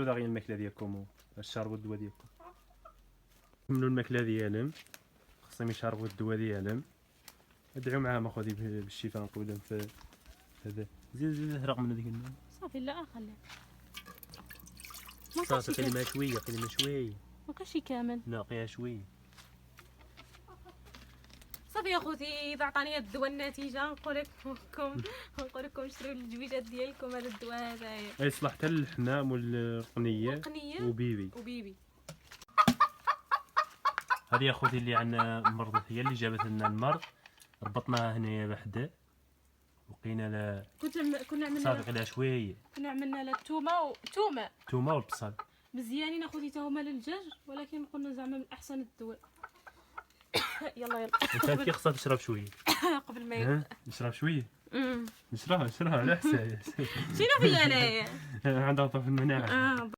داغيا الماكله ديالكم الشربوا الدواء ديالكم. كملوا الماكله ديالهم، خصهم يشربوا الدواء ديالهم. ادعوا معاهم اخوتي بالشفاء نقول لهم في هذا. زيد هرق من هذيك الماء صافي. لا خليه صافي. كلمه شويه كلمه شويه ما كاش كامل. ناقيها شويه صافي يا خوتي. اذا عطاني هاد الدواء النتيجه نقول لكم شريو الجويجات ديالكم. هذا الدواء هذايا يصلح حتى للحمام والقنيه وبيبي. هذه يا خوتي اللي عندنا مرضت، هي اللي جابت لنا المرض، ربطناها هنايا بحده وبقينا لا كنا عملنا صافي غير شويه. كنا عملنا لا الثومه والبصل مزيانين اخوتي تا هما للدجاج، ولكن قلنا زعما من احسن الدواء. يلا انت كي خصها تشرب شويه قبل ما نشرب شويه. نشربها على حساب شنو فيا انايا عندها طفل المناعه.